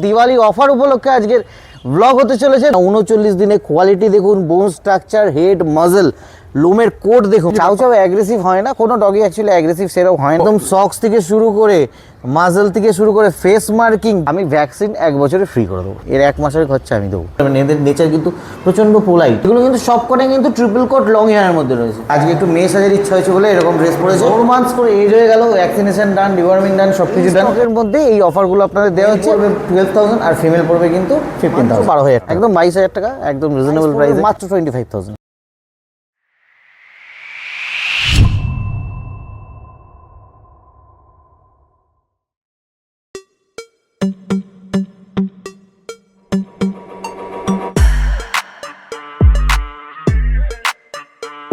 Diwali offer উপলক্ষে আজকের blog হতে চলেছে। 39 দিনে কোয়ালিটি দেখুন, বোন স্ট্রাকচার, হেড, মাজল, লোমের কোট দেখুন। চাও চাও অ্যাগ্রেসিভ হয় না, কোনো ডগই অ্যাকচুয়ালি অ্যাগ্রেসিভ সেরকম হয় না। একদম সক্স থেকে শুরু করে মাজল থেকে শুরু করে ফেস মার্কিং, আমি ভ্যাকসিন 1 বছরে ফ্রি করে দেবো। এর 1 মাসের খরচা আমি দেবো। এদের নেচার কিন্তু প্রচন্ড পোলাইট। এগুলো কিন্তু সব কটা কিন্তু ট্রিপল কোট লং হেয়ারের মধ্যে রয়েছে। আজকে একটু মেয়ে সাজার ইচ্ছা হয়েছে বলে এরকম ড্রেস পরেছে। 4 মান্থস করে এজ হয়ে গেল, ভ্যাকসিনেশন ডান, ডিওয়ার্মিং ডান, সব কিছু ডান। এর মধ্যে এই অফারগুলো আপনাদের দেওয়া হচ্ছে। 12,000 আর ফিমেল পড়বে কিন্তু 15,000, 12,000, একদম 22,000 টাকা, একদম রিজনেবল প্রাইসে, মাত্র 25,000।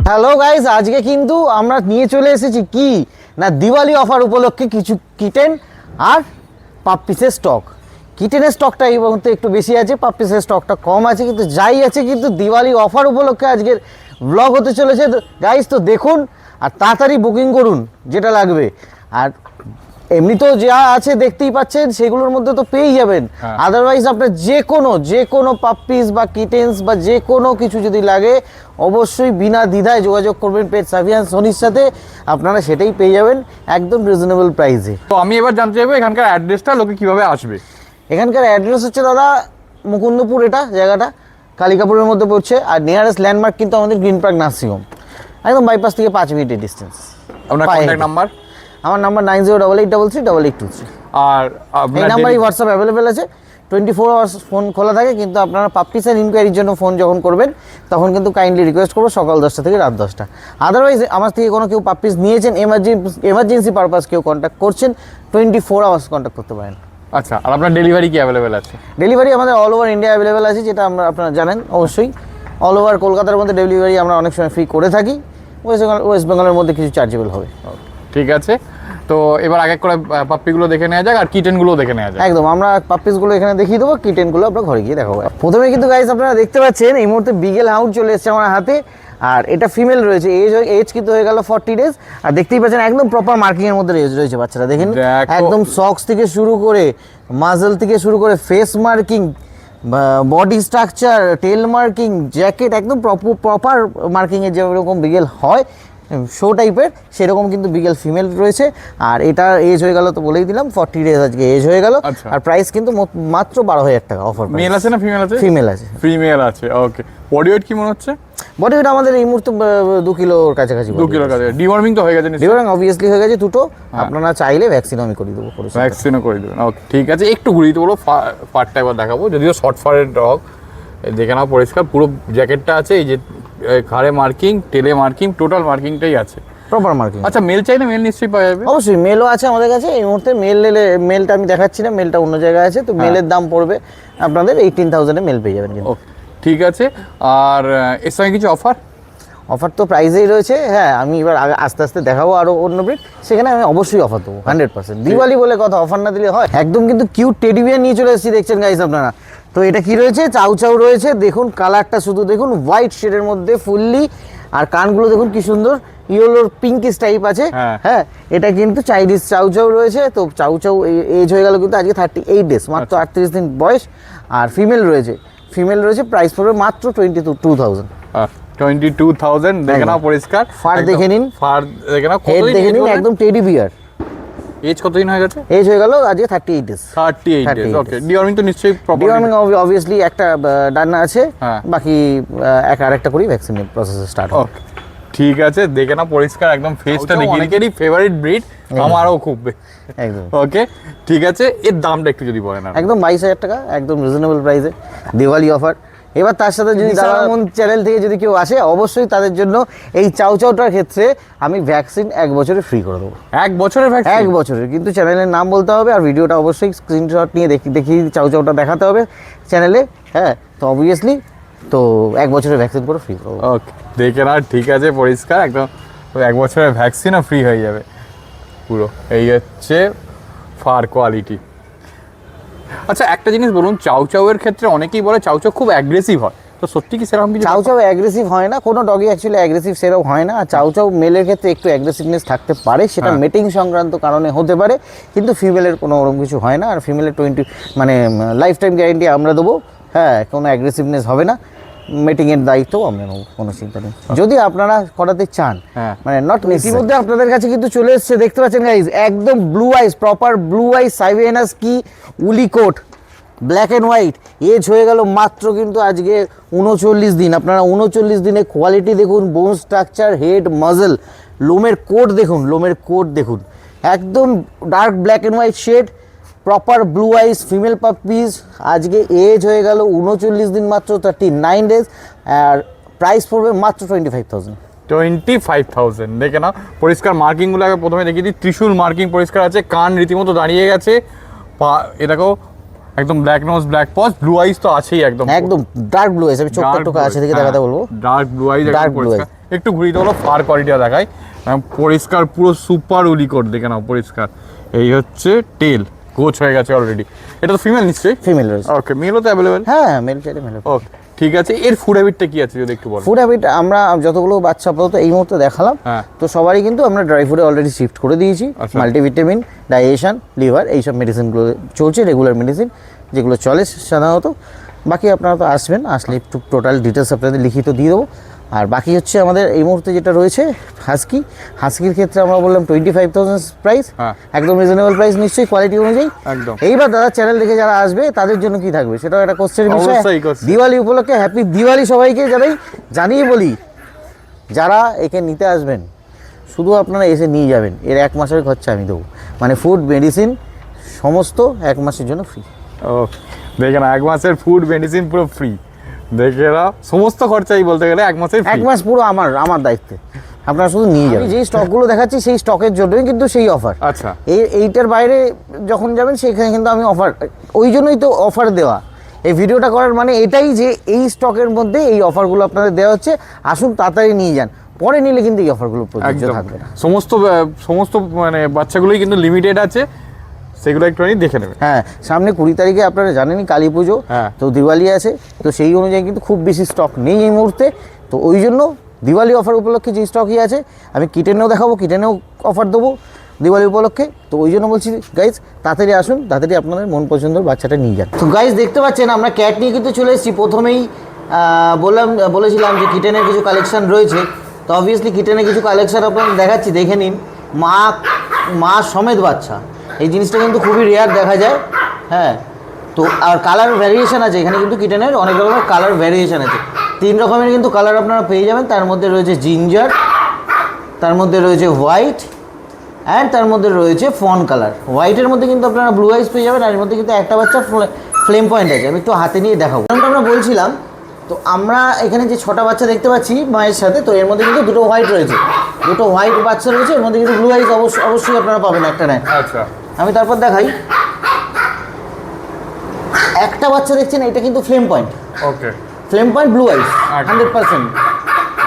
হ্যালো গাইজ, আজকে কিন্তু আমরা নিয়ে চলে এসেছি কি না, দিওয়ালি অফার উপলক্ষে কিছু কিটেন আর পাপ্পিসের স্টক। কিটেনের স্টকটা এই মুহূর্তে একটু বেশি আছে, পাপ্পিসের স্টকটা কম আছে, কিন্তু যাই আছে কিন্তু দিওয়ালি অফার উপলক্ষে আজকের ব্লগ হতে চলেছে গাইজ। তো দেখুন আর তাড়াতাড়ি বুকিং করুন যেটা লাগবে। আর এমনি তো যা আছে দেখতেই পাচ্ছেন, সেগুলোর মধ্যে তো পেয়েই যাবেন। আদারওয়াইজ আপনার যে কোনো পাপ্পিস বা কিটেন্স বা যে কোনো কিছু যদি লাগে, অবশ্যই বিনা দ্বিধায় যোগাযোগ করবেন পেট সাফিয়ান সোনির সাথে, আপনারা সেটাই পেয়ে যাবেন একদম রিজনেবল প্রাইসে। তো আমি এবার জানতে চাইবো এখানকার অ্যাড্রেসটা, লোকে কিভাবে আসবে? এখানকার অ্যাড্রেস হচ্ছে দাদা মুকুন্দপুর, এটা জায়গাটা কালিকাপুরের মধ্যে পড়ছে। আর নিয়ারেস্ট ল্যান্ডমার্ক কিন্তু আমাদের গ্রিন পার্ক নার্সিং হোম, একদম বাইপাস থেকে 5 মিনিটের ডিস্টেন্স। আপনার কন্ট্যাক্ট নাম্বার? আমার নাম্বার 9088338823। আর এই নাম্বারই হোয়াটসঅ্যাপ অ্যাভেলেবেল আছে, 24 আওয়ার্স ফোন খোলা থাকে। কিন্তু আপনারা পাপ্পিস অ্যান্ড ইনকোয়ারির জন্য ফোন যখন করবেন, তখন কিন্তু কাইন্ডলি রিকোয়েস্ট করবো সকাল 10টা থেকে রাত 10টা। আদারওয়াইজ আমার থেকে কোনো কেউ পাপ্পিস নিয়েছেন, এমার্জেন্সি পারপাস কেউ কন্ট্যাক্ট করছেন, 24 আওয়ার্স কন্ট্যাক্ট করতে পারেন। আচ্ছা, আর আপনার ডেলিভারি কি অ্যাভেলেবেল আছে? ডেলিভারি আমাদের অল ওভার ইন্ডিয়া অ্যাভেলেবেল আছে, যেটা আপনারা জানেন অবশ্যই। অল ওভার কলকাতার মধ্যে ডেলিভারি আমরা অনেক সময় ফ্রি করে থাকি। ওয়েস্ট বেঙ্গলের মধ্যে কিছু চার্জেবল হবে। ঠিক আছে, তো এবার এক এক করে পাপ্পিগুলো দেখে নেওয়া যাক আর কিটেনগুলো দেখে নেওয়া যাক। একদম, আমরা পাপ্পিসগুলো এখানে দেখিয়ে দেবো, কিটেনগুলো আপনার ঘরে গিয়ে দেখাবো। প্রথমে কিন্তু গাইস আপনারা দেখতে পাচ্ছেন এই মুহূর্তে বিগেল হাউন্ড চলে এসেছে আমার হাতে। আর এটা ফিমেল রয়েছে, এজ কিন্তু হয়ে গেল 40 ডেজ। আর দেখতেই পাচ্ছেন একদম প্রপার মার্কিং এর মধ্যে এজ রয়েছে বাচ্চারা। দেখেন একদম সক্স থেকে শুরু করে মাজল থেকে শুরু করে ফেস মার্কিং, বডি স্ট্রাকচার, টেল মার্কিং, জ্যাকেট, একদম প্রপার মার্কিংয়ের যেরকম বিগেল হয় শো টাইপের, সেরকম কিন্তু বিগেল ফিমেল রয়েছে। আর এটার এজ হয়ে গেল, তো বলেই দিলাম 40 ডেজ আজকে এজ হয়ে গেল। আর প্রাইস কিন্তু মাত্র 12,000 টাকা অফার। মেল আছে না ফিমেল আছে? ফিমেল আছে। ফিমেল আছে, ওকে। বডি ওয়েট কি মনে হচ্ছে? বডি ওয়েট আমাদের এই মুহূর্তে 2 কিলোর কাছাকাছি। 2 কিলোর কাছাকাছি। ডিওয়ার্মিং তো হয়ে গেছে? ডিওয়ার্মিং অবভিয়াসলি হয়ে গেছে দুটো। আপনারা চাইলে ভ্যাকসিনও আমি করে দেবো। ভ্যাকসিনও করে দেবেন, ওকে ঠিক আছে। একটু ঘুরিয়ে দেবো, পার্টটা এবার দেখাবো। যদিও শর্ট ফারের ডগ, দেখে নাও পরিষ্কার। পুরো জ্যাকেটটা আছে, এই যে ঘাড়ে মার্কিং, টেলে মার্কিং, টোটাল মার্কিংটাই আছে, প্রপার মার্কিং। আচ্ছা, মেল চাইলে মেল নিশ্চয়ই পাওয়া যাবে? অবশ্যই মেলও আছে আমাদের কাছে এই মুহূর্তে। মেলটা আমি দেখাচ্ছি না, মেলটা অন্য জায়গায় আছে। তো মেলের দাম পড়বে আপনাদের 18,000-এ মেল পেয়ে যাবেন। ওকে ঠিক আছে। আর এর সঙ্গে কিছু অফার তো প্রাইজেই রয়েছে। হ্যাঁ, আমি এবার আস্তে আস্তে দেখাবো আরও অন্য ব্রিড, সেখানে আমি অবশ্যই অফার দেবো 100%। দিওয়ালি বলে কথা, অফার না দিলে হয়? একদম কিন্তু কিউট টেডি বিয়ার নিয়ে চলে এসেছি, দেখছেন গাইস আপনারা। তো এটা কি রয়েছে? চাউ চাউ রয়েছে। দেখুন কালারটা শুধু দেখুন, হোয়াইট শেডের মধ্যে ফুললি। আর কানগুলো দেখুন কি সুন্দর, ইয়েলোর পিঙ্কিশ টাইপ আছে। হ্যাঁ, এটা কিন্তু চাইনিজ চাউ চাউ রয়েছে। তো চাউ চাউ এজ হয়ে গেল কিন্তু আজকে 38 ডেজ, মাত্র 38 দিন বয়স। আর ফিমেল রয়েছে, প্রাইস পড়বে মাত্র 22,000। 22,000। দেখে নাও পরিষ্কার, ফার দেখে নিন, হেড দেখে নিন, একদম টেডি বিয়ার। এজ কতদিন হয়ে গেছে? এজ হয়ে গেল আজকে 38 ডেজ। 38 ডেজ, ওকে। ডিওয়ার্মিং তো নিশ্চয়ই প্রপার? ডিওয়ার্মিং অবভিয়াসলি একটা ডান্না আছে, বাকি আরেকটা করি ভ্যাকসিন প্রসেস স্টার্ট হবে। ঠিক আছে, দেখে না পরিষ্কার একদম ফেসটা দেখি। অনেকেরই ফেভারিট ব্রিড, আমারও খুব একদম। ওকে ঠিক আছে, এর দামটা একটু যদি বলেন। একদম 22,000 টাকা, একদম রিজনেবল প্রাইসে দিওয়ালি অফার। এবার তার সাথে যদি দাদামন চ্যানেল থেকে যদি কেউ আসে, অবশ্যই তাদের জন্য এই চাউ চাউটার ক্ষেত্রে আমি ভ্যাকসিন 1 বছরে ফ্রি করে দেবো। 1 বছরের ভ্যাকসিন? 1 বছরের, কিন্তু চ্যানেলের নাম বলতে হবে আর ভিডিওটা অবশ্যই স্ক্রিনশট নিয়ে দেখিয়ে চাউ চাউটা দেখাতে হবে চ্যানেলে। হ্যাঁ, তো অবভিয়াসলি তো 1 বছরের ভ্যাকসিন করে ফ্রি করবো। ওকে, দেখে না ঠিক আছে পরিষ্কার একদম, 1 বছরের ভ্যাকসিনও ফ্রি হয়ে যাবে পুরো। এই হচ্ছে ফার কোয়ালিটি। আচ্ছা, একটা জিনিস বলুন, চাউ চাউয়ের ক্ষেত্রে অনেকেই বলে চাউ চাউ খুব অ্যাগ্রেসিভ হয়, তো সত্যি কি সেরকম কিছু? চাউ চাউ অ্যাগ্রেসিভ হয় না, কোনো ডগই অ্যাকচুয়ালি অ্যাগ্রেসিভ সেরকম হয় না। আর চাউ চাউ মেলের ক্ষেত্রে একটু অ্যাগ্রেসিভনেস থাকতে পারে, সেটা হ্যাঁ। মেটিং সংক্রান্ত কারণে হতে পারে, কিন্তু ফিমেলের কোনো ওরকম কিছু হয় না। আর ফিমেলের 20 মানে লাইফ টাইম গ্যারেন্টি আমরা দেবো, হ্যাঁ, কোনো অ্যাগ্রেসিভনেস হবে না, মিটিংয়ের দায়িত্বও আমরা নেবো, কোনো চিন্তা নেই। যদি আপনারা করাতে চান, হ্যাঁ। মানে নট ইতিমধ্যে আপনাদের কাছে কিন্তু চলে এসছে, দেখতে পাচ্ছেন গাইজ, একদম blue ice, proper blue ice Siberian husky woolly coat, black and white, age হয়ে গেল মাত্র কিন্তু আজকে 39 দিন। আপনারা 39 দিনে কোয়ালিটি দেখুন, বোন স্ট্রাকচার, হেড, মাজল, লোমের কোট দেখুন, লোমের কোট দেখুন, একদম dark black and white shade, proper blue eyes female puppies. আজকে এজ হয়ে গেল 39 দিন মাত্র, 39 ডেজ, আর প্রাইস পড়বে মাত্র 25,000। 25,000 দেখে না। পরিষ্কার মার্কিংগুলো আগে প্রথমে দেখিয়ে দিই। ত্রিশূল মার্কিং পরিষ্কার আছে, কান রীতিমতো দাঁড়িয়ে গেছে, পা এ দেখো একদম black nose, black paws, blue eyes তো আছেই একদম, একদম ডার্ক ব্লু আইস। আমি চোখটা টোকা আছে দেখে দেখাতে বলবো, ডার্ক ব্লু আইস, Dark blue পরিষ্কার। একটু ঘুরিয়ে দেবো, ফার কোয়ালিটিটা দেখাই, পরিষ্কার পুরো সুপার উলিকোট দেখে নাও, পরিষ্কার। এই হচ্ছে টেল, কোচ হয়ে গেছে অলরেডি। এটা তো ফিমেল নিশ্চয়ই? ফিমেল রয়েছে, ওকে, মেলও তো অ্যাভেলেবেল? হ্যাঁ মেল চাইলে মেল। ওকে ঠিক আছে। এর ফুড হ্যাবিটটা কি আছে যদি একটু বলো? ফুড হ্যাবিট আমরা যতগুলো বাচ্চা আপাতত এই মুহূর্তে দেখালাম, হ্যাঁ। তো সবারই কিন্তু আমরা ড্রাই ফুডে অলরেডি শিফট করে দিয়েছি। আচ্ছা। মাল্টিভিটামিন, ডাইজেশন, লিভার, এইসব মেডিসিনগুলো চলছে, রেগুলার মেডিসিন যেগুলো চলে সাধারণত। বাকি আপনারা তো আসবেন, আসলে একটু টোটাল ডিটেলস আপনাদের লিখিত দিয়ে দেবো। আর বাকি হচ্ছে আমাদের এই মুহূর্তে যেটা রয়েছে হাস্কি, হাস্কির ক্ষেত্রে আমরা বললাম 25,000 প্রাইস, হ্যাঁ। একদম রিজনেবল প্রাইস, নিশ্চয়ই কোয়ালিটি অনুযায়ী। একদম। এইবার দাদা চ্যানেল দেখে যারা আসবে তাদের জন্য কি থাকবে সেটাও একটা কোশ্চেন বিষয়। অবশ্যই question। দিওয়ালি উপলক্ষে হ্যাপি দিওয়ালি সবাইকে জানিয়ে বলি, যারা একে নিতে আসবেন শুধু আপনারা এসে নিয়ে যাবেন, এর 1 মাসের খরচা আমি দেবো, মানে ফুড মেডিসিন সমস্ত 1 মাসের জন্য ফ্রি। ও দেখে না, 1 মাসের ফুড মেডিসিন পুরো ফ্রি, দেখে না, সমস্ত খরচাই বলতে গেলে 1 মাসের 1 মাস পুরো আমার দায়িত্বে, আপনারা শুধু নিয়ে যাবেন। যেই স্টকগুলো দেখাচ্ছি সেই স্টকের জন্যই কিন্তু সেই অফার। আচ্ছা। এইটার বাইরে যখন যাবেন সেখানে কিন্তু আমি অফার, ওই জন্যই তো অফার দেওয়া, এই ভিডিওটা করার মানে এটাই যে এই স্টকের মধ্যে এই অফারগুলো আপনাদের দেওয়া হচ্ছে, আসুন তাড়াতাড়ি নিয়ে যান, পরে নিলে কিন্তু এই অফারগুলো প্রযোজ্য একদম থাকবে না। সমস্ত মানে বাচ্চাগুলোই কিন্তু লিমিটেড আছে, সেগুলো একটুখানি দেখে নেবে। হ্যাঁ, সামনে 20 তারিখে আপনারা জানেনই কালী পুজো, হ্যাঁ। তো দিওয়ালি আছে, তো সেই অনুযায়ী কিন্তু খুব বেশি স্টক নেই এই মুহূর্তে, তো ওই জন্য দিওয়ালি অফার উপলক্ষে যে স্টকই আছে আমি কিটেনেও দেখাবো, কিটেনেও অফার দেবো দিওয়ালি উপলক্ষে। তো ওই জন্য বলছি গাইজ তাড়াতাড়ি আসুন, তাড়াতাড়ি আপনাদের মন পছন্দের বাচ্চাটা নিয়ে যান। তো গাইজ দেখতে পাচ্ছেন আমরা ক্যাট নিয়ে কিন্তু চলে এসেছি। প্রথমেই বলেছিলাম যে কিটেনের কিছু কালেকশন রয়েছে, তো অবভিয়াসলি কিটেনের কিছু কালেকশন আপনাদের দেখাচ্ছি, দেখে নিন। মা সমেত বাচ্চা, এই জিনিসটা কিন্তু খুবই রেয়ার দেখা যায়। হ্যাঁ, তো আর কালার ভ্যারিয়েশন আছে এখানে, কিন্তু কিটেনের অনেক রকমের কালার ভ্যারিয়েশন আছে, 3 রকমের কিন্তু কালার আপনারা পেয়ে যাবেন। তার মধ্যে রয়েছে জিঞ্জার, তার মধ্যে রয়েছে হোয়াইট, অ্যান্ড তার মধ্যে রয়েছে ফন কালার। হোয়াইটের মধ্যে কিন্তু আপনারা ব্লু আইস পেয়ে যাবেন, আর এর মধ্যে কিন্তু একটা বাচ্চা ফ্লেম পয়েন্ট আছে, আমি একটু হাতে নিয়ে দেখাবো। যেমনটা আমরা বলছিলাম, তো আমরা এখানে যে 6টা বাচ্চা দেখতে পাচ্ছি মায়ের সাথে, তো এর মধ্যে কিন্তু 2টো হোয়াইট রয়েছে, 2টো হোয়াইট বাচ্চা রয়েছে, এর মধ্যে কিন্তু ব্লু আইস অবশ্যই আপনারা পাবেন একটা নেয়। আচ্ছা। আমি তারপর দেখাই, একটা বাচ্চা দেখছেন, এটা কিন্তু ফ্লেম পয়েন্ট, ওকে, ফ্লেম পয়েন্ট ব্লু আইস একদম। 100%।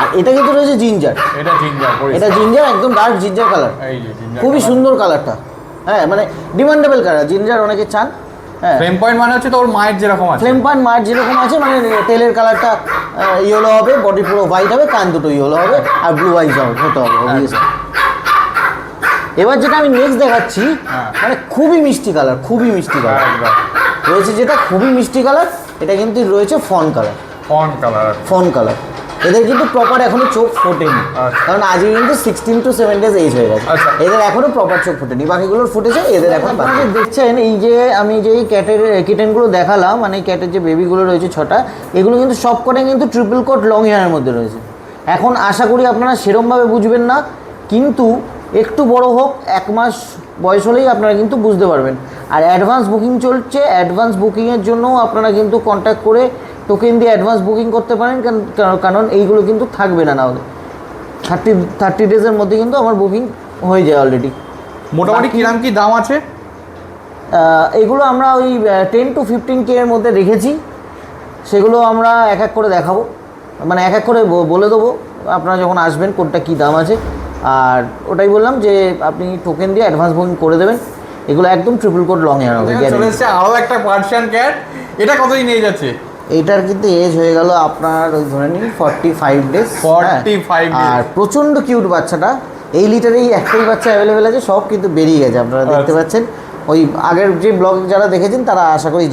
আর এটা কিন্তু রয়েছে জিঞ্জার, এটা জিঞ্জার, এটা জিঞ্জার, একদম ডার্ক জিঞ্জার কালার, এই যে জিঞ্জার, খুবই সুন্দর কালারটা। হ্যাঁ, মানে ডিমান্ডেবল কালার, জিঞ্জার অনেকে চান। হ্যাঁ, ফ্লেম পয়েন্ট মানে হচ্ছে তোর মায়ের যেরকম আছে, ফ্লেম পয়েন্ট মার যেরকম আছে, মানে তেলের কালারটা ইয়েলো হবে, বডি পুরো হোয়াইট হবে, কান দুটো ইয়েলো হবে, আর ব্লু আইস হতে হবে obviously। এবার যেটা আমি নেক্সট দেখাচ্ছি, হ্যাঁ। মানে খুবই মিষ্টি কালার, খুবই মিষ্টি কালার একদম রয়েছে, যেটা খুবই মিষ্টি কালার, এটা কিন্তু রয়েছে fawn colour. Fawn colour. Fawn colour, এদের কিন্তু প্রপার এখনো চোখ ফোটেনি, আচ্ছা। কারণ আজকে কিন্তু 16 to 7 ডেজ এজ হয়ে গেছে। আচ্ছা। এদের এখনো প্রপার চোখ ফোটেনি, বাকিগুলোর ফুটেছে, এদের এখন আপনারা দেখছেন এই যে আমি যে ক্যাটের কিটেনগুলো দেখালাম, মানে ক্যাটের যে বেবিগুলো রয়েছে 6টা, এগুলো কিন্তু সব কটাই কিন্তু ট্রিপল কোট লং হেয়ারের মধ্যে রয়েছে। এখন আশা করি আপনারা সেরমভাবে বুঝবেন না, কিন্তু একটু বড় হোক, 1 মাস বয়স হলেই আপনারা কিন্তু বুঝতে পারবেন। আর অ্যাডভান্স বুকিং চলছে, অ্যাডভান্স বুকিংয়ের জন্য আপনারা কিন্তু কন্ট্যাক্ট করে টোকেন দিয়ে অ্যাডভান্স বুকিং করতে পারেন, কারণ এইগুলো কিন্তু থাকবে না, না হলে 30 ডেজের মধ্যে কিন্তু আমার বুকিং হয়ে যায় অলরেডি। মোটামুটি কিরাম কি দাম আছে? এইগুলো আমরা ওই 10 to 15K এর মধ্যে রেখেছি, সেগুলো আমরা এক এক করে দেখাবো, মানে এক এক করে বলে দেবো আপনারা যখন আসবেন কোনটা কী দাম আছে। আর ওটাই বললাম যে আপনি টোকেন দিয়ে অ্যাডভান্স বুকিং করে দেবেন, এগুলো একদম ট্রিপল কোট লং হেয়ার হবে। চলে এসেছে আরও একটা পার্সিয়ান ক্যাট, এটা কতই নিয়ে যাচ্ছে? এইটার কিন্তু এজ হয়ে গেল আপনার ওই ধরে নিন 45 ডেজ 45 days। আর প্রচণ্ড কিউট বাচ্চাটা। এই লিটারেই একটাই বাচ্চা অ্যাভেলেবেল আছে, সব কিন্তু বেরিয়ে গেছে আপনারা দেখতে আচ্ছা। পাচ্ছেন। ওই আগের যে ব্লগ যারা দেখেছেন তারা আশা করি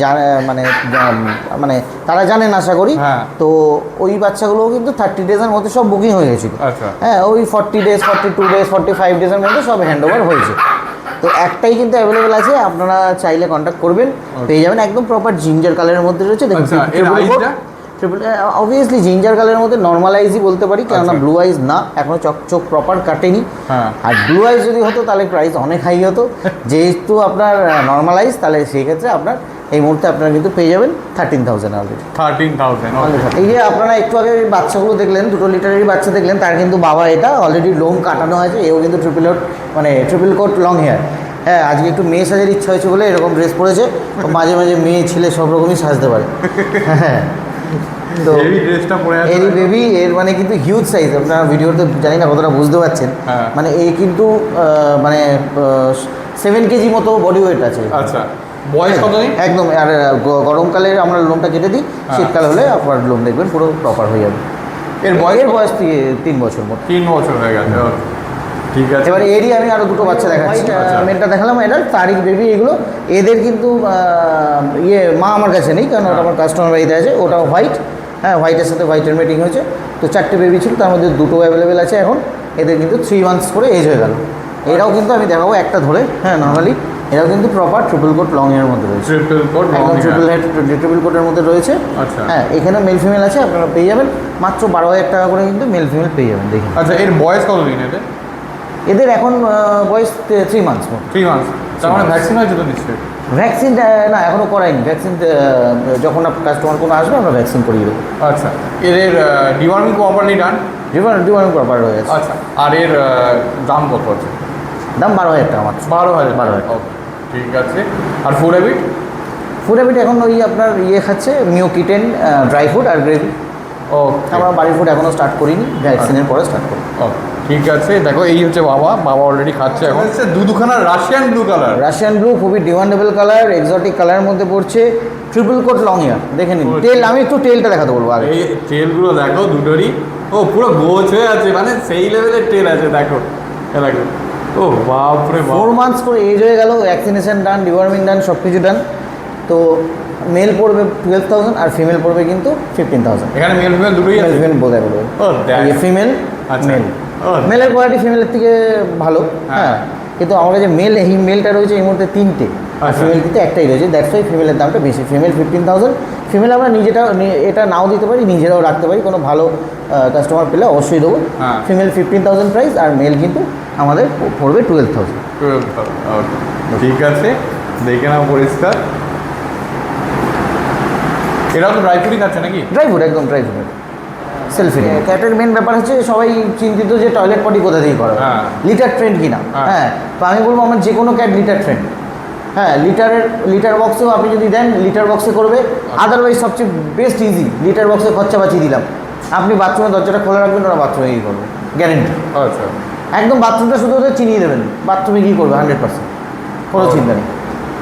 মানে তারা জানেন আশা করি। হ্যাঁ। তো ওই বাচ্চাগুলোও কিন্তু 30 ডেজের মধ্যে সব বুকিং হয়ে গেছিলো। আচ্ছা। হ্যাঁ, ওই 40 ডেজ 42 ডেজ 45 ডেজের মধ্যে সব হ্যান্ড ওভার হয়েছে। তো একটাই কিন্তু অ্যাভেলেবেল আছে, আপনারা চাইলে কন্ট্যাক্ট করবেন, পেয়ে যাবেন। একদম প্রপার জিঞ্জার কালারের মধ্যে রয়েছে। দেখুন আচ্ছা, এর আইসটা? অবভিয়াসলি জিঞ্জার কালারের মধ্যে নর্মালাইজই বলতে পারি, কেননা আচ্ছা। ব্লু আইজ না, এখনো চোখ প্রপার কাটেনি। হ্যাঁ। আর ব্লু আইজ যদি হতো তাহলে প্রাইস অনেক হাই হতো। যেহেতু আপনার নর্মালাইজ, তাহলে সেই ক্ষেত্রে আপনার এই মুহূর্তে আপনারা কিন্তু পেয়ে যাবেন 13,000 অলরেডি। 13,000। এই যে আপনারা একটু আগে বাচ্চাগুলো দেখলেন, 2 লিটারেরই বাচ্চা দেখলেন, তার কিন্তু বাবা এটা অলরেডি লোম কাটানো হয়েছে। এও কিন্তু ট্রিপল কোট লং হেয়ার। হ্যাঁ, আজকে একটু মেয়ে সাজার ইচ্ছা হয়েছে বলে এরকম ড্রেস পরেছে। ও মাঝে মাঝে মেয়ে ছেলে সব রকমই সাজতে পারে। হ্যাঁ, তো হেভি ড্রেসটা পরে আছে। এরই বেবি, এর মানে কিন্তু হিউজ সাইজ। আপনারা ভিডিওতে জানি না কতটা বুঝতে পারছেন। হ্যাঁ। মানে এই কিন্তু মানে 7 কেজি মতো বডি ওয়েট আছে। আচ্ছা, বয়স কত দিন? একদম। আর গরমকালে আমরা লোমটা কেটে দিই, শীতকাল হলে আপনার লোম দেখবেন পুরো প্রপার হয়ে যাবে। এর বয়স এর বয়স 3 বছর মতো। 3 বছর হয়ে গেছে। ঠিক আছে। এবারে এরই আমি আরো 2টো বাচ্চা দেখাচ্ছি। আচ্ছা। মেনটা দেখালাম, এটা তারিখ বেবি। এগুলো এদের কিন্তু মা আমার কাছে নেই, কারণ ওটা আমার কাস্টমার বাড়িতে আছে। ওটাও হোয়াইট। হ্যাঁ, হোয়াইটের সাথে হোয়াইটের মিটিং হয়েছে। তো 4টে বেবি ছিল, তার মধ্যে 2টো অ্যাভেলেবেল আছে এখন। এদের কিন্তু 3 মান্থস করে এজ হয়ে গেল। এরাও কিন্তু আমি দেখাবো একটা ধরে। হ্যাঁ, নর্মালি এরাও কিন্তু প্রপার ট্রিপল কোট লং এর মধ্যে রয়েছে। ট্রিপল কোট একদম ট্রিপল কোটের মধ্যে রয়েছে। আচ্ছা। হ্যাঁ, এখানে মেল ফিমেল আছে, আপনারা পেয়ে যাবেন মাত্র 12,000 টাকা করে কিন্তু মেল ফিমেল পেয়ে যাবেন। দেখুন আচ্ছা, এর বয়স কত দিন এদের? এদের এখন বয়স 3 মান্থস মতো। 3 মান্থস। তার মানে ভ্যাকসিন হয়েছে তো নিশ্চয়ই? ভ্যাকসিন না, এখনও করাইনি। ভ্যাকসিন যখন কাস্টমার কোনো আসবে আমরা ভ্যাকসিন করিয়ে দেবো। আচ্ছা, এদের ডিওয়ার্মিং প্রপারলি ডান? ডিমান্ড প্রপার হয়ে গেছে। আচ্ছা, আর এর দাম কত আছে? দাম 12,000 টাকা মাত্র। 12,000। 12,000। ওকে, ঠিক আছে। আর ফুড হ্যাবিট? ফুড হ্যাবিট এখন ওই আপনার খাচ্ছে মিও কিটেন, ড্রাই ফুড আর গ্রেভি। ওকে। আমরা বাড়ির ফুড এখনও স্টার্ট করিনি, ভ্যাকসিনের পরে স্টার্ট করি। ঠিক আছে। দেখো, এই হচ্ছে বাবা অলরেডি খাচ্ছে এখন। হচ্ছে দুখানা Russian blue colour. Russian blue খুবই ডিমান্ডেবল কালার, এক্সোটিক কালারের মধ্যে পড়ছে। ট্রিপল কোট লং ইয়ার। দেখে নিন টেল। আমি একটু টেলটা দেখাতে বলবো আগে। এই টেলগুলো দেখো দুটোরই। ও পুরো গোছ হয়ে আছে, মানে সেই লেভেলের টেল আছে। দেখো, দেখো। ও বাপরে বাপ। 4 মান্থস করে এজ হয়ে গেল, ভ্যাকসিনেশন ডান, ডিওয়ার্মিং ডান, সব কিছু ডান। তো মেল পড়বে 12,000 আর ফিমেল পড়বে কিন্তু 15,000। এখানে মেল ফিমেল দুটোই মেল আছে? ফিমেল বোধ হয় বলবে। ও দেখ। ফিমেল আচ্ছা। মেল। ও। মেলের কোয়ালিটি ফিমেলের থেকে ভালো। হ্যাঁ। হ্যাঁ, কিন্তু আমার কাছে এই মেলটা রয়েছে এই মুহূর্তে 3টে, আর আচ্ছা। ফিমেল কিন্তু একটাই রয়েছে। দ্যাটস ওয়াই ফিমেলের দামটা বেশি। ফিমেল 15,000। ফিমেল আমরা এটা নাও দিতে পারি, নিজেরাও রাখতে পারি। কোনো ভালো কাস্টমার পেলে অবশ্যই দেবো। হ্যাঁ। ফিমেল 15,000 প্রাইস, আর মেল কিন্তু আমাদের পড়বে 12,000। 12,000। ওকে, ঠিক আছে। দেখে নাও পরিষ্কার। এরাও তো ড্রাই ফ্রুটই খাচ্ছে নাকি? ড্রাই ফুড, একদম ড্রাই ফুড। সেলফি ক্যাটের মেন ব্যাপার হচ্ছে সবাই চিন্তিত যে টয়লেট পটি কোথা থেকে করা হ্যাঁ। লিটার ট্রেন্ড কিনা। হ্যাঁ। হ্যাঁ, তো আমি বলবো আমার যে কোনো ক্যাট লিটার ট্রেন্ড। হ্যাঁ, লিটার বক্সেও আপনি যদি দেন লিটার বক্সে করবে। আদারওয়াইজ সবচেয়ে বেস্ট ইজি, লিটার বক্সে খরচা বাঁচিয়ে দিলাম। আপনি বাথরুমের দরজাটা খোলা রাখবেন, ওরা বাথরুমে গিয়ে করবে, গ্যারেন্টি। আচ্ছা। একদম বাথরুমটা শুধু ওদের চিনিয়ে দেবেন, বাথরুমে গিয়ে করবে 100%। কোনো চিন্তা নেই।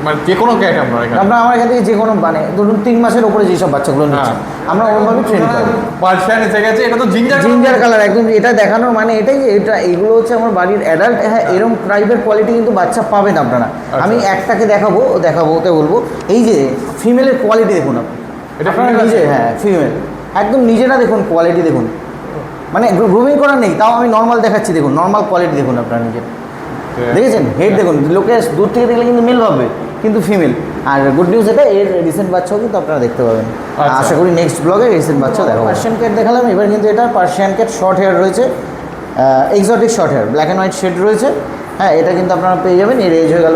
মানে যে কোনো ক্যাট আপনার এখানে? আমরা আমার এখান থেকে যে কোনো মানে ধরুন 3 মাসের ওপরে যেসব বাচ্চাগুলো নিচ্ছে আমরা ওরকমভাবে ট্রেন করি। পার্সিয়ান এসে গেছে। এটা তো জিঞ্জার কালার একদম। এটা দেখানোর মানে এটাই যে এগুলো হচ্ছে আমার বাড়ির অ্যাডাল্ট। হ্যাঁ, এরকম প্রাইভেট কোয়ালিটি কিন্তু বাচ্চা পাবেন আপনারা। আমি একটাকে দেখাবো, ওকে বলবো এই যে ফিমেলের কোয়ালিটি দেখুন আপনি। এটা আপনারা female নিজে, আছে? হ্যাঁ ফিমেল একদম নিজেরা দেখুন, কোয়ালিটি দেখুন। মানে গ্রুমিং করা নেই, তাও আমি নর্মাল দেখাচ্ছি। দেখুন নর্মাল কোয়ালিটি দেখুন আপনারা নিজে। দেখেছেন হেড দেখুন, লোকে দূর থেকে দেখলে কিন্তু মেল ভাববে, কিন্তু ফিমেল। আর গুড নিউজ এটা, এর রিসেন্ট বাচ্চাও কিন্তু আপনারা দেখতে পাবেন। আচ্ছা। আশা করি নেক্সট ব্লগে রিসেন্ট বাচ্চাও দেখাবো। পার্সিয়ান ক্যাট দেখালাম, এবার কিন্তু এটা পার্সিয়ান ক্যাট শর্ট হেয়ার রয়েছে, exotic short hair, black and white shade রয়েছে। হ্যাঁ, এটা কিন্তু আপনারা পেয়ে যাবেন। এর এজ হয়ে গেল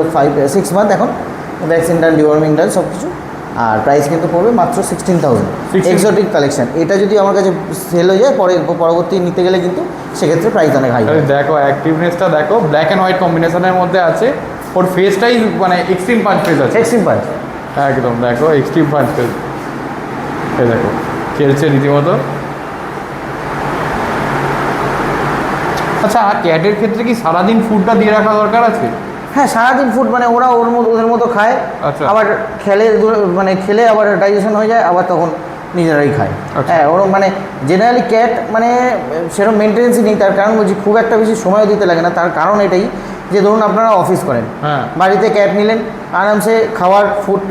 6 মান্থ এখন। ভ্যাকসিন ডান, ডিওয়ার্মিং ডান, সব কিছু। আর প্রাইস কিন্তু পড়বে মাত্র 16,000। Exotic collection. এটা যদি আমার কাছে সেল হয়ে যায়, পরবর্তী নিতে গেলে কিন্তু সেক্ষেত্রে প্রাইস অনেক হাই। দেখো অ্যাক্টিভনেসটা দেখো, ব্ল্যাক অ্যান্ড হোয়াইট কম্বিনেশনের মধ্যে আছে। ওর ফেসটাই মানে এক্সট্রিম পাঞ্চ ফেস আছে। এক্সট্রিম পাঞ্চ একদম। দেখো এক্সট্রিম পাঞ্চ ফেস। এই দেখো খেলছে রীতিমতো। আচ্ছা, ক্যাটের ক্ষেত্রে কি সারাদিন ফুডটা দিয়ে রাখা দরকার আছে? হ্যাঁ, সারাদিন ফুড মানে ওরা ওদের মতো খায়। আচ্ছা। আবার খেলে, মানে খেলে আবার ডাইজেশন হয়ে যায়, আবার তখন নিজেরাই খায়। হ্যাঁ, ওরকম মানে জেনারেলি ক্যাট মানে সেরকম মেনটেন্যান্সই নেই। তার কারণ বলছি, খুব একটা বেশি সময় দিতে লাগে না। তার কারণ এটাই যে ধরুন আপনারা অফিস করেন, হ্যাঁ। বাড়িতে ক্যাট নিলেন, আরামসে খাওয়ার ফুড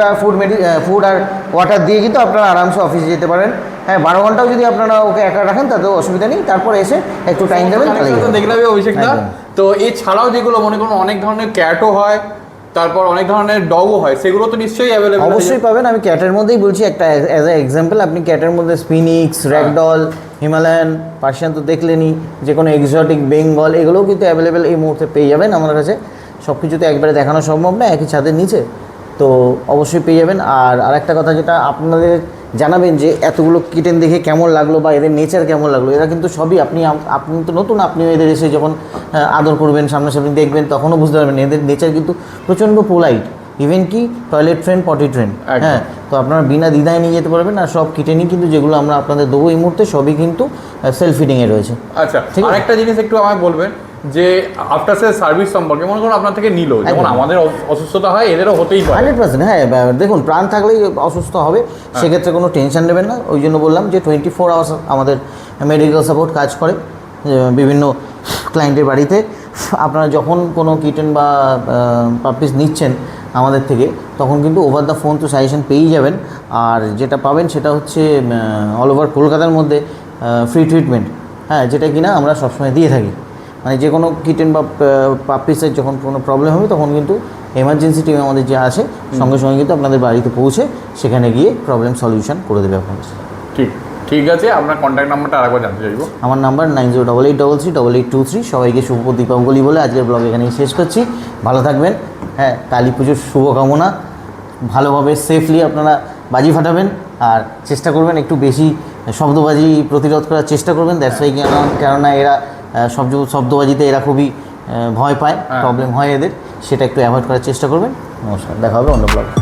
আর ওয়াটার দিয়ে কিন্তু আপনারা আরামসে অফিসে যেতে পারেন। হ্যাঁ, 12 ঘন্টাও যদি আপনারা ওকে একা রাখেন তাতেও অসুবিধা নেই। তারপর এসে একটু টাইম দেবেন, তাহলেই হবে। দেখলাম অভিষেকদা। একদম। তো এছাড়াও যেগুলো মনে করুন অনেক ধরনের ক্যাটও হয়, তারপর অনেক ধরনের ডগও হয়, সেগুলো তো নিশ্চয়ই অ্যাভেলেবল। অবশ্যই পাবেন। আমি ক্যাটের মধ্যেই বলছি একটা অ্যাজ এ এক্সাম্পল। আপনি ক্যাটের মধ্যে স্পিনিক্স, র্যাগডল, হিমালয়ান, পার্সিয়ান তো দেখলেনই, যে কোনো এক্সোটিক, বেঙ্গল, এগুলোও কিন্তু অ্যাভেলেবেল এই মুহূর্তে পেয়ে যাবেন আমার কাছে। সব কিছু তো একবারে দেখানো সম্ভব না একই ছাদের নিচে, তো অবশ্যই পেয়ে যাবেন। আর আরেকটা কথা যেটা আপনাদের জানাবেন, যে এতগুলো কিটেন দেখে কেমন লাগলো বা এদের নেচার কেমন লাগলো। এরা কিন্তু সবই আপনি তো নতুন, আপনিও এদের এসে যখন আদর করবেন, সামনাসামনি দেখবেন, তখনও বুঝতে পারবেন এদের নেচার কিন্তু প্রচণ্ড পোলাইট। ইভেন কি টয়লেট ট্রেন্ড, পটি ট্রেন্ড। হ্যাঁ, তো আপনারা বিনা দ্বিধায় নিয়ে যেতে পারবেন। আর সব কিটেনই কিন্তু যেগুলো আমরা আপনাদের দেবো এই মুহূর্তে সবই কিন্তু সেলফ ফিডিংয়ে রয়েছে। আচ্ছা, ঠিক আছে। আরেকটা জিনিস একটু আমায় বলবেন যে আফটার সেল সার্ভিস সম্পর্কে, মনে করুন আপনার থেকে নিল, যেমন আমাদের অসুস্থতা হয় এদেরও হতেই পারে। 100%। হ্যাঁ, দেখুন প্রাণ থাকলেই অসুস্থ হবে, সেক্ষেত্রে কোনো টেনশন নেবেন না। ওই জন্য বললাম যে 24 আওয়ার্স আমাদের মেডিকেল সাপোর্ট কাজ করে বিভিন্ন ক্লায়েন্টের বাড়িতে। আপনারা যখন কোনো কিটেন বা পাপিস নিচ্ছেন আমাদের থেকে, তখন কিন্তু ওভার দ্য ফোন তো সাজেশন পেয়েই যাবেন। আর যেটা পাবেন সেটা হচ্ছে অল ওভার কলকাতার মধ্যে ফ্রি ট্রিটমেন্ট, হ্যাঁ, যেটা কিনা আমরা সবসময় দিয়ে থাকি। মানে যে কোনো কিটেন বা পাপিসের যখন কোনো প্রবলেম হবে, তখন কিন্তু এমার্জেন্সি টিম আমাদের যে আছে, সঙ্গে সঙ্গে কিন্তু আপনাদের বাড়িতে পৌঁছে সেখানে গিয়ে প্রবলেম সলিউশন করে দেবে আপনাদের। ঠিক আছে, আপনার কন্ট্যাক্ট নাম্বারটা আরেকবার জানতে চাইবো। আমার নাম্বার 9088338823। সবাইকে শুভ দীপাবলি বলে আজকের ব্লগ এখানেই শেষ করছি। ভালো থাকবেন। হ্যাঁ, কালী পুজোর শুভকামনা। ভালোভাবে সেফলি আপনারা বাজি ফাটাবেন, আর চেষ্টা করবেন একটু বেশি শব্দবাজি প্রতিরোধ করার চেষ্টা করবেন। দ্যাটস ওয়াই, কেননা এরা শব্দবাজিতে এরা খুবই ভয় পায়, প্রবলেম হয় এদের, সেটা একটু অ্যাভয়েড করার চেষ্টা করবেন। নমস্কার, দেখা হবে অন্য ব্লগে।